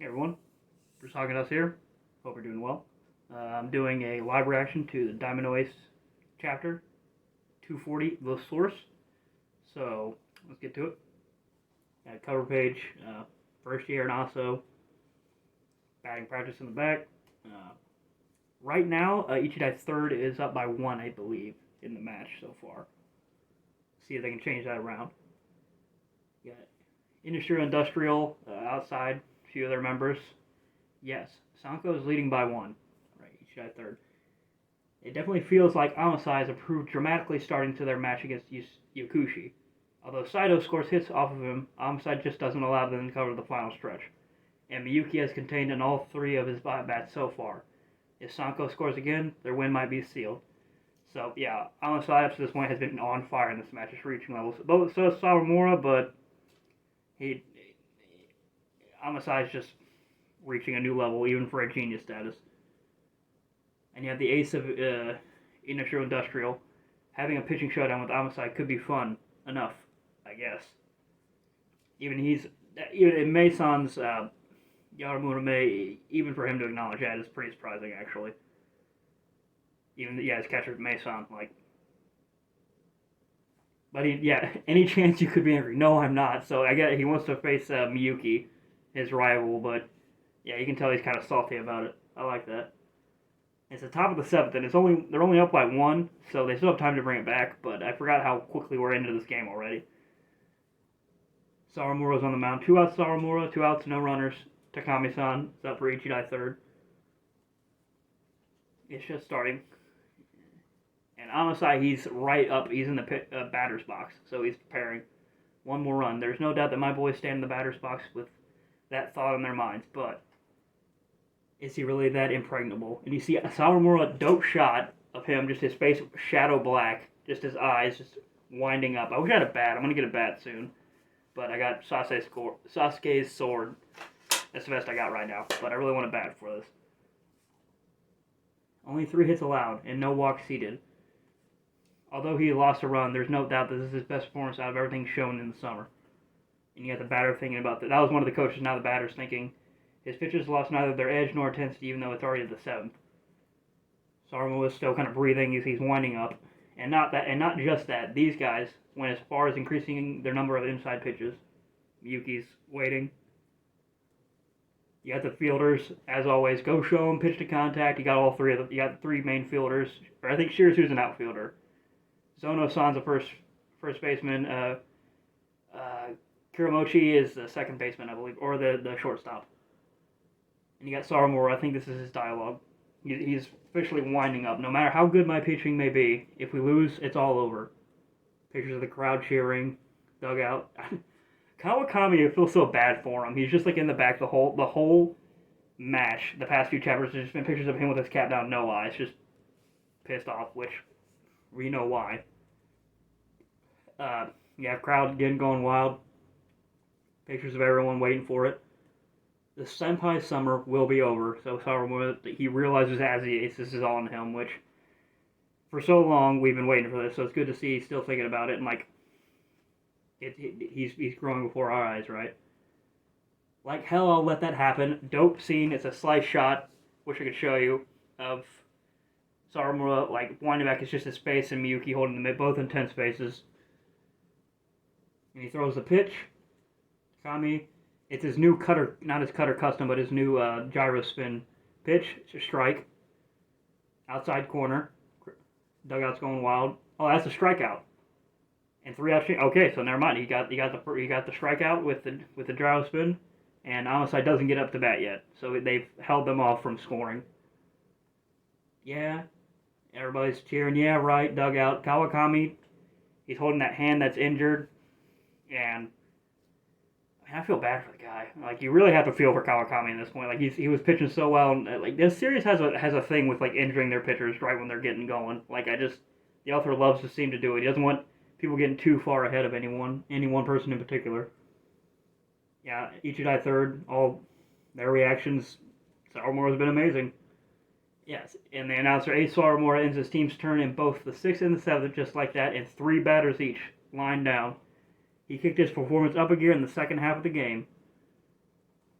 Hey everyone, Bruce Haagen here. Hope you're doing well. I'm doing a live reaction to the Diamond Oasis chapter 240, The Source. So let's get to it. Cover page, first year and also batting practice in the back. Right now, Ichidai's third is up by one, I believe, in the match so far. See if they can change that around. Yeah, Industrial outside, a few other members. Yes, Sanko is leading by one. Right, Ichidai third. It definitely feels like Amasai has improved dramatically starting to their match against Yokushi. Although Seido scores hits off of him, Amasai just doesn't allow them to cover the final stretch. And Miyuki has contained in all three of his bats so far. If Sanko scores again, their win might be sealed. So, yeah, Amasai up to this point has been on fire in this match, just reaching levels. So is Sawamura, but Amasai is just reaching a new level, even for a genius status. And you have the ace of Industrial. Having a pitching showdown with Amasai could be fun enough, I guess. Even in Mason's Yaramura May, even for him to acknowledge that is pretty surprising, actually. Even his catcher Mason, but any chance you could be angry? No, I'm not. So I get he wants to face Miyuki, his rival, but yeah, you can tell he's kind of salty about it. I like that. It's the top of the seventh, and they're only up by one, so they still have time to bring it back. But I forgot how quickly we're into this game already. Sawamura's on the mound. 2 outs Sawamura, 2 outs, no runners. Takami-san is up for Ichidai third. It's just starting. And Amasai, he's right up. He's in the batter's box, so he's preparing. One more run. There's no doubt that my boys stand in the batter's box with that thought in their minds, but is he really that impregnable? And you see Sawamura, dope shot of him, just his face shadow black, just his eyes just winding up. I wish I had a bat. I'm going to get a bat soon. But I got Sasuke's sword. That's the best I got right now. But I really want a bat for this. Only 3 hits allowed and no walks ceded. Although he lost a run, there's no doubt that this is his best performance out of everything shown in the summer. And you got the batter thinking about that. That was one of the coaches, now the batter's thinking his pitchers lost neither their edge nor intensity, even though it's already the 7th. Sarmo was still kind of breathing as he's winding up. And not just that. These guys went as far as increasing their number of inside pitches. Miyuki's waiting. You got the fielders, as always. Go show them, pitch to contact. You got all 3 of them. You got 3 main fielders. Or I think Shirazu's an outfielder. Zono-san's a first baseman. Kiramochi is the second baseman, I believe, or the shortstop. And you got Sawamura. I think this is his dialogue. He's officially winding up. No matter how good my pitching may be, if we lose, it's all over. Pictures of the crowd cheering, dugout. Kawakami, I feel so bad for him. He's just in the back the whole match. The past few chapters, there's just been pictures of him with his cap down, no eyes, just pissed off, which we know why. You have crowd again going wild. Pictures of everyone waiting for it. The senpai summer will be over, so Sawamura, he realizes as he is, this is all on him, which for so long we've been waiting for this, so it's good to see he's still thinking about it, and he's growing before our eyes, right? Like hell, I'll let that happen. Dope scene. It's a slice shot, wish I could show you, of Sawamura winding back. It's just his face and Miyuki holding them both in tense faces. And he throws the pitch. Kami, it's his new cutter, not his cutter custom, but his new gyro spin pitch. It's a strike. Outside corner. Dugout's going wild. Oh, that's a strikeout. And 3 outs. Okay, so never mind. He got the strikeout with the gyro spin, and Amasai doesn't get up to bat yet. So they've held them off from scoring. Yeah, everybody's cheering. Yeah, right. Dugout. Kawakami, he's holding that hand that's injured, and I feel bad for the guy. You really have to feel for Kawakami at this point. He was pitching so well. And, this series has a thing with injuring their pitchers right when they're getting going. The author loves to seem to do it. He doesn't want people getting too far ahead of any one person in particular. Yeah, Ichidai third. All their reactions. Sawamura's been amazing. Yes, and the announcer Ace Sawamura ends his team's turn in both the 6th and the 7th, just like that, and 3 batters each, lined down. He kicked his performance up a gear in the second half of the game.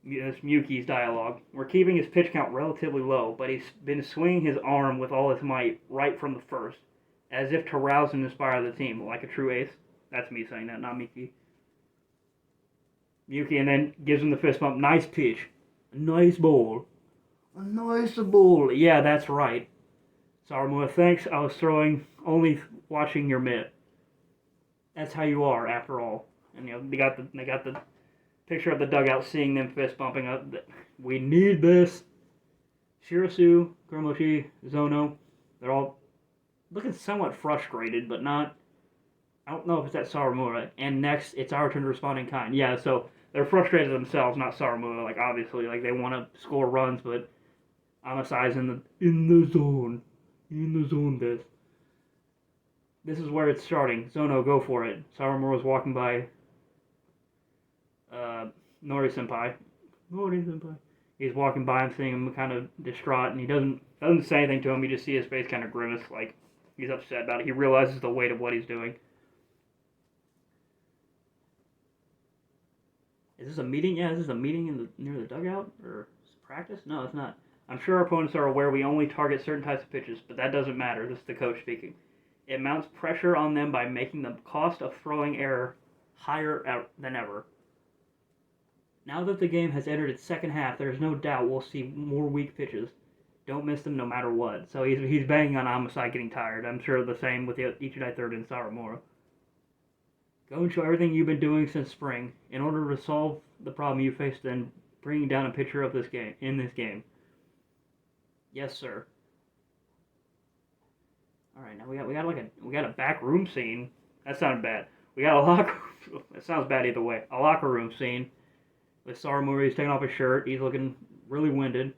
This Miyuki's dialogue. We're keeping his pitch count relatively low, but he's been swinging his arm with all his might right from the first, as if to rouse and inspire the team, like a true ace. That's me saying that, not Miki. Miyuki and then gives him the fist bump. Nice pitch. Nice ball. A nice ball. Yeah, that's right. Saramura, thanks. I was only watching your mitt. That's how you are, after all. And they got the picture of the dugout, seeing them fist bumping up. We need this. Shirasu, Kuromochi, Zono, they're all looking somewhat frustrated, but not. I don't know if it's at Saramura. And next, it's our turn to respond in kind. Yeah, so they're frustrated themselves, not Saramura. Like obviously, like they want to score runs, but Amasai's in the zone. In the zone, this is where it's starting. Zono, go for it. Saramura's walking by Nori-senpai. Nori-senpai. He's walking by and seeing him kind of distraught, and he doesn't say anything to him. You just see his face kind of grimace, like he's upset about it. He realizes the weight of what he's doing. Is this a meeting? Yeah, is this a meeting near the dugout? Or practice? No, it's not. I'm sure our opponents are aware we only target certain types of pitches, but that doesn't matter. This is the coach speaking. It mounts pressure on them by making the cost of throwing error higher than ever. Now that the game has entered its second half, there is no doubt we'll see more weak pitches. Don't miss them no matter what. So he's banging on Amasai getting tired. I'm sure the same with Ichidai third and Saramura. Go and show everything you've been doing since spring in order to solve the problem you faced then bringing down a pitcher of this game. Yes, sir. All right, now we got a back room scene. That sounded bad. We got a locker. It sounds bad either way. A locker room scene with Saramura. He's taking off his shirt. He's looking really winded.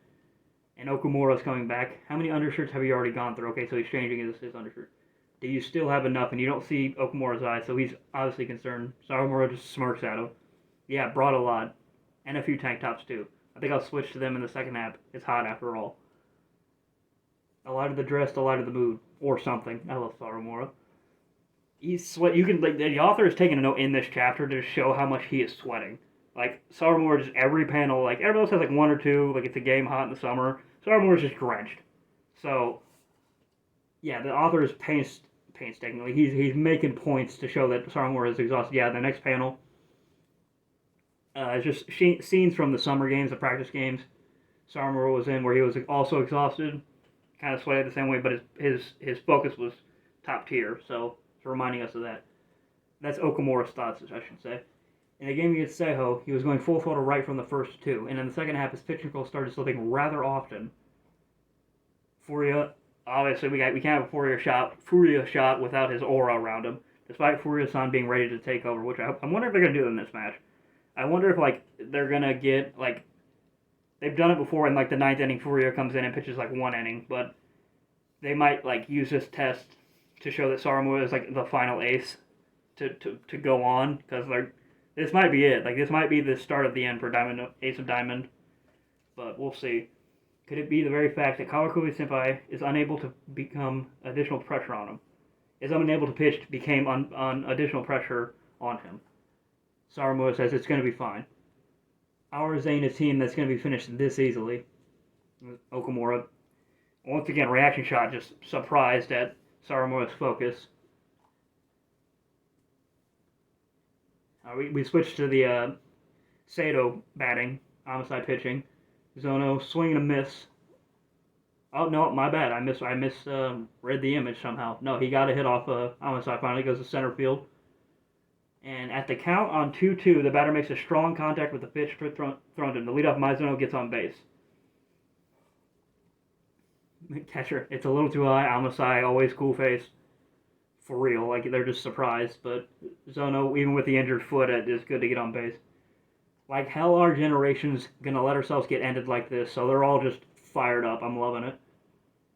And Okumura's coming back. How many undershirts have you already gone through? Okay, so he's changing his undershirt. Do you still have enough? And you don't see Okumura's eyes, so he's obviously concerned. Saramura just smirks at him. Yeah, brought a lot. And a few tank tops, too. I think I'll switch to them in the second half. It's hot after all. The lighter the dress, the lighter the mood. Or something. I love Saramura. He's sweat. You can the author is taking a note in this chapter to show how much he is sweating. Like Saramura, just every panel. Like everybody else has like one or two. Like it's a game hot in the summer. Saramura's just drenched. So yeah, the author is painstakingly. He's making points to show that Saramura is exhausted. Yeah, the next panel is just scenes from the summer games, the practice games. Saramura was in where he was also exhausted, kind of sweated the same way, but his focus was top tier. So it's reminding us of that. That's Okumura's thoughts, I should say. In the game against Seiho, he was going full throttle right from the first two, and in the second half, his pitch control started slipping rather often. Furia, obviously, we can't have a Furia shot without his aura around him, despite Furia-san being ready to take over, which I wonder if they're going to do in this match. I wonder if, like, they're going to get, like, they've done it before in, like, the ninth inning, Furia comes in and pitches, like, one inning, but they might, like, use this test to show that Saramura is, like, the final ace to go on, because this might be it. Like, this might be the start of the end for Ace of Diamond, but we'll see. Could it be the very fact that Kawakumi-senpai is unable to become additional pressure on him? Is unable to pitch became on additional pressure on him? Saramura says it's going to be fine. Ours ain't a team that's going to be finished this easily. Okumura, once again, reaction shot, just surprised at Saramura's focus. We switched to the Seido batting, Amasai pitching. Zono swing and a miss. Oh no, my bad. I read the image somehow. No, he got a hit off Amasai. Finally goes to center field. And at the count on 2-2, the batter makes a strong contact with the pitch thrown to him. The leadoff Mizuno gets on base. Catcher, it's a little too high. Amasai, always cool face. For real, like they're just surprised. But Zono, even with the injured foot, it's good to get on base. Like hell, our generation's gonna let ourselves get ended like this, so they're all just fired up. I'm loving it.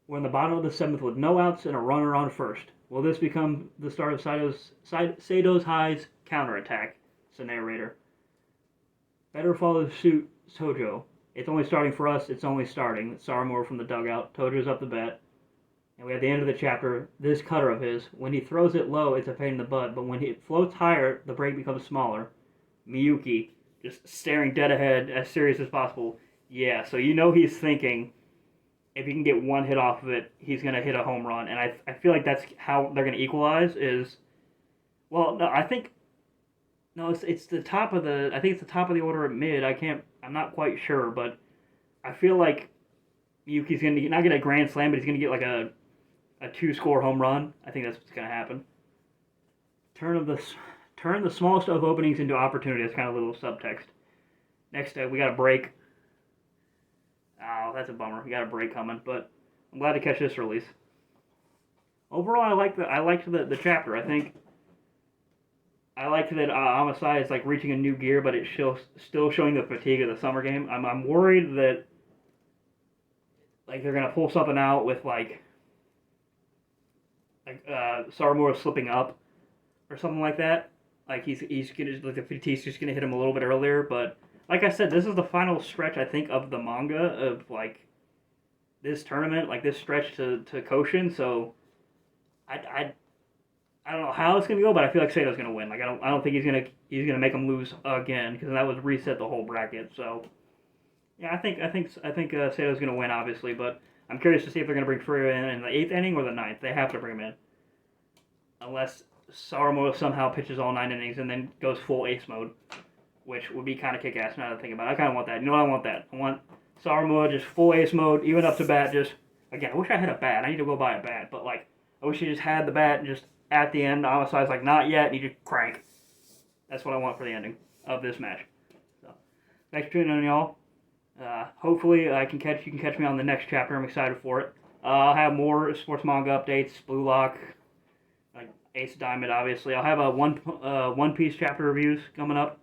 We're in the bottom of the seventh with no outs and a runner on first. Will this become the start of Seido's High's counterattack? It's the narrator. Better follow suit, Tojo. It's only starting for us. It's only starting. It's Saramura from the dugout. Tojo's up the bat. And we have the end of the chapter. This cutter of his, when he throws it low, it's a pain in the butt. But when it floats higher, the break becomes smaller. Miyuki. just staring dead ahead, as serious as possible. Yeah, so you know he's thinking if he can get one hit off of it, he's gonna hit a home run, and I feel like that's how they're gonna equalize. Is well, no, I think no, it's the top of the I think it's the top of the order at mid. I'm not quite sure, but I feel like Yuki's gonna not get a grand slam, but he's gonna get like a two score home run. I think that's what's gonna happen. Turn of the turn the smallest of openings into opportunity. That's kind of a little subtext. Next, we got a break. Oh, that's a bummer. We got a break coming, but I'm glad to catch this release. Overall, I liked the chapter. I think I liked that Amasai is like reaching a new gear, but it's still showing the fatigue of the summer game. I'm worried that like they're gonna pull something out with Saramura slipping up or something like that. Like he's gonna like the fatigue's just gonna hit him a little bit earlier, but like I said, this is the final stretch I think of the manga of like this tournament, like this stretch to Koshin. So I I don't know how it's gonna go, but I feel like Seido's gonna win. Like I don't think he's gonna make him lose again because that would reset the whole bracket. So yeah, I think Seido's gonna win obviously, but I'm curious to see if they're gonna bring Furia in the eighth inning or the ninth. They have to bring him in unless Saramura somehow pitches all 9 innings and then goes full ace mode, which would be kind of kick-ass now that I think about it. I kind of want that. You know what I want that? I want Saramura just full ace mode, even up to bat. Just again, I wish I had a bat. I need to go buy a bat, but like I wish he just had the bat and just at the end, Amasai's like not yet, and you just crank. That's what I want for the ending of this match. So thanks for tuning in, y'all. Hopefully, you can catch me on the next chapter. I'm excited for it. I'll have more sports manga updates, Blue Lock, like Ace Diamond, obviously. I'll have a One Piece chapter reviews coming up.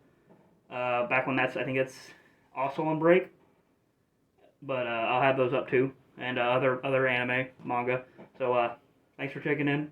Back when I think it's also on break, but I'll have those up too, and other anime manga. So thanks for checking in.